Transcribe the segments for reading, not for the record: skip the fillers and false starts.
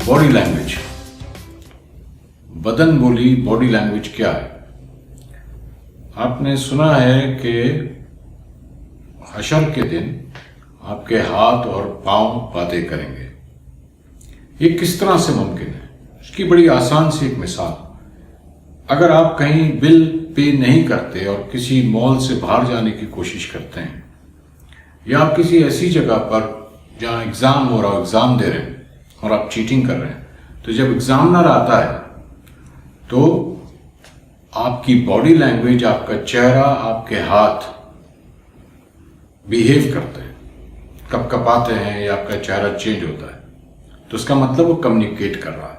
Body language, बदन बोली body language क्या है? आपने सुना है कि हशर के दिन आपके हाथ और पांव बातें करेंगे। ये किस तरह से मुमकिन है? इसकी बड़ी आसान सी एक मिसाल, अगर आप कहीं बिल पे नहीं करते और किसी मॉल से बाहर जाने की कोशिश करते हैं, या आप किसी ऐसी जगह पर जहां एग्जाम हो रहा हो, एग्जाम दे रहे हैं और आप चीटिंग कर रहे हैं, तो जब एग्जामिनर आता है तो आपकी बॉडी लैंग्वेज, आपका चेहरा, आपके हाथ बिहेव करते हैं, कपकपाते हैं या आपका चेहरा चेंज होता है, तो उसका मतलब वो कम्युनिकेट कर रहा है।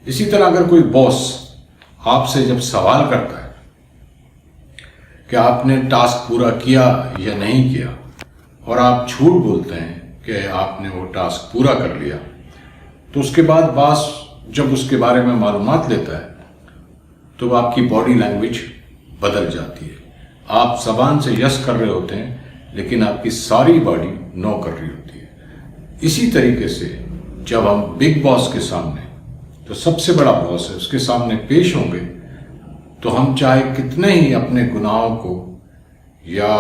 इसी तरह अगर कोई बॉस आपसे जब सवाल करता है कि आपने टास्क पूरा किया या नहीं किया, और आप झूठ बोलते हैं कि आपने वो टास्क पूरा कर लिया, तो उसके बाद बॉस जब उसके बारे में मालूमात लेता है तो आपकी बॉडी लैंग्वेज बदल जाती है। आप जबान से यस कर रहे होते हैं लेकिन आपकी सारी बॉडी नो कर रही होती है। इसी तरीके से जब हम बिग बॉस के सामने, जो सबसे बड़ा बॉस है, उसके सामने पेश होंगे, तो हम चाहे कितने ही अपने गुनाहों को या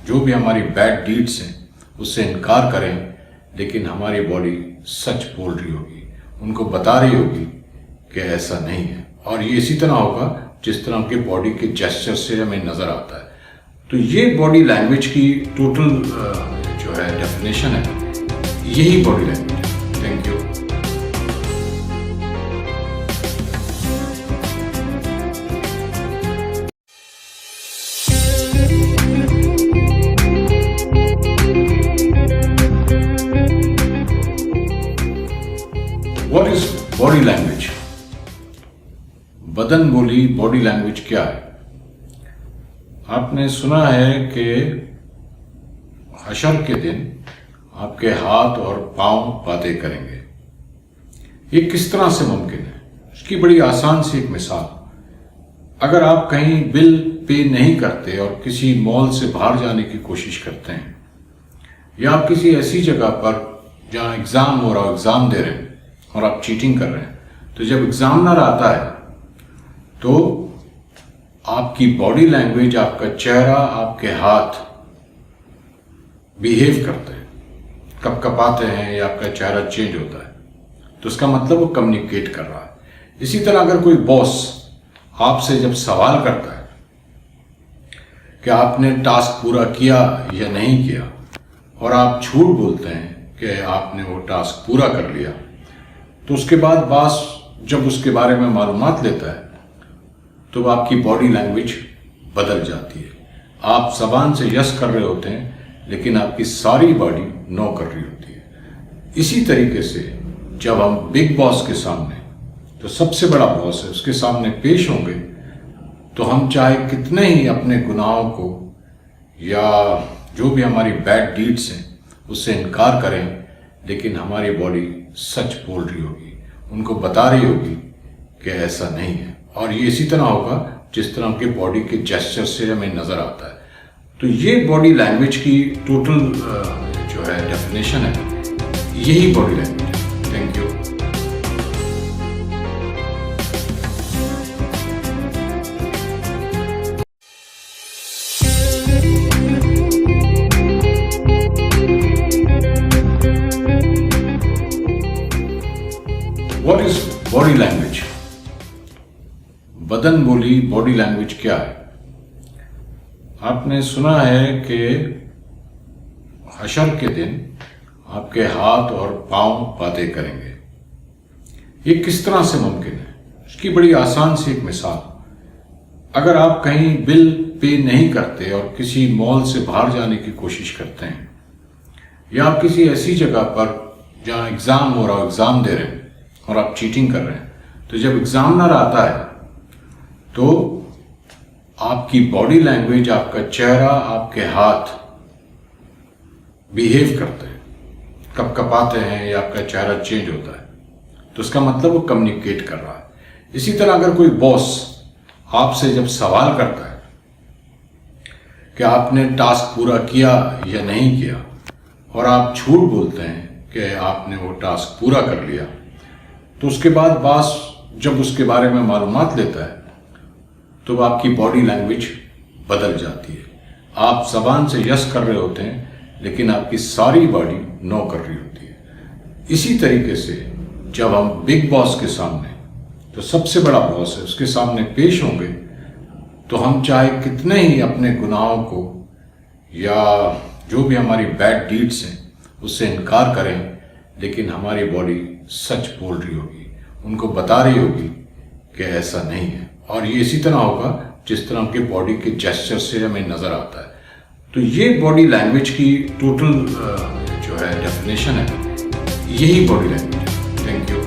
जो भी हमारी बैड डीड्स हैं उससे इनकार करें, लेकिन हमारी बॉडी सच बोल रही होगी, उनको बता रही होगी कि ऐसा नहीं है। और ये इसी तरह होगा जिस तरह के बॉडी के जेस्चर से हमें नजर आता है। तो ये बॉडी लैंग्वेज की टोटल जो है डेफिनेशन है, यही बॉडी लैंग्वेज है। Thank you. What is body language? बदन बोली बॉडी लैंग्वेज क्या है? आपने सुना है कि हशर के दिन आपके हाथ और पांव बातें करेंगे। ये किस तरह से मुमकिन है? इसकी बड़ी आसान सी एक मिसाल, अगर आप कहीं बिल पे नहीं करते और किसी मॉल से बाहर जाने की कोशिश करते हैं, या आप किसी ऐसी जगह पर जहां एग्जाम हो रहा हो, एग्जाम दे रहे हैं और आप चीटिंग कर रहे हैं, तो जब एग्जामिनर आता है तो आपकी बॉडी लैंग्वेज, आपका चेहरा, आपके हाथ बिहेव करते हैं, कपकपाते हैं या आपका चेहरा चेंज होता है, तो उसका मतलब वो कम्युनिकेट कर रहा है। इसी तरह अगर कोई बॉस आपसे जब सवाल करता है कि आपने टास्क पूरा किया या नहीं किया, और आप झूठ बोलते हैं कि आपने वो टास्क पूरा कर लिया, तो उसके बाद बॉस जब उसके बारे में मालूमात लेता है तो आपकी बॉडी लैंग्वेज बदल जाती है। आप जबान से यस कर रहे होते हैं लेकिन आपकी सारी बॉडी नो कर रही होती है। इसी तरीके से जब हम बिग बॉस के सामने, जो सबसे बड़ा बॉस है, उसके सामने पेश होंगे, तो हम चाहे कितने ही अपने गुनाहों को या जो भी हमारी बैड डीड्स हैं उससे इनकार करें, लेकिन हमारी बॉडी सच बोल रही होगी, उनको बता रही होगी कि ऐसा नहीं है। और ये इसी तरह होगा जिस तरह के बॉडी के जेस्चर से हमें नजर आता है। तो ये बॉडी लैंग्वेज की टोटल जो है डेफिनेशन है, यही बॉडी लैंग्वेज है। Thank you. What is body language? बदन बोली बॉडी लैंग्वेज क्या है? आपने सुना है कि हशर के दिन आपके हाथ और पांव बातें करेंगे। ये किस तरह से मुमकिन है? इसकी बड़ी आसान सी एक मिसाल, अगर आप कहीं बिल पे नहीं करते और किसी मॉल से बाहर जाने की कोशिश करते हैं, या आप किसी ऐसी जगह पर जहां एग्जाम हो रहा हो, एग्जाम दे रहे हैं और आप चीटिंग कर रहे हैं, तो जब एग्जामिनर आता है तो आपकी बॉडी लैंग्वेज, आपका चेहरा, आपके हाथ बिहेव करते हैं, कपकपाते हैं या आपका चेहरा चेंज होता है, तो उसका मतलब वो कम्युनिकेट कर रहा है। इसी तरह अगर कोई बॉस आपसे जब सवाल करता है कि आपने टास्क पूरा किया या नहीं किया, और आप झूठ बोलते हैं कि आपने वो टास्क पूरा कर लिया, تو اس کے بعد باس جب اس کے بارے میں معلومات لیتا ہے تو آپ کی باڈی لینگویج بدل جاتی ہے. آپ زبان سے یس کر رہے ہوتے ہیں لیکن آپ کی ساری باڈی نو کر رہی ہوتی ہے. اسی طریقے سے جب ہم بگ باس کے سامنے، جو سب سے بڑا باس ہے، اس کے سامنے پیش ہوں گے تو ہم چاہے کتنے ہی اپنے گناہوں کو یا جو بھی ہماری بیڈ ڈیڈس ہیں اس سے انکار کریں، لیکن ہماری باڈی سچ بول رہی ہوگی، ان کو بتا رہی ہوگی کہ ایسا نہیں ہے. اور یہ اسی طرح ہوگا جس طرح ان کے باڈی کے جیسچر سے ہمیں نظر آتا ہے. تو یہ باڈی لینگویج کی ٹوٹل جو ہے ڈیفینیشن ہے، یہی باڈی لینگویج ہے. Thank you.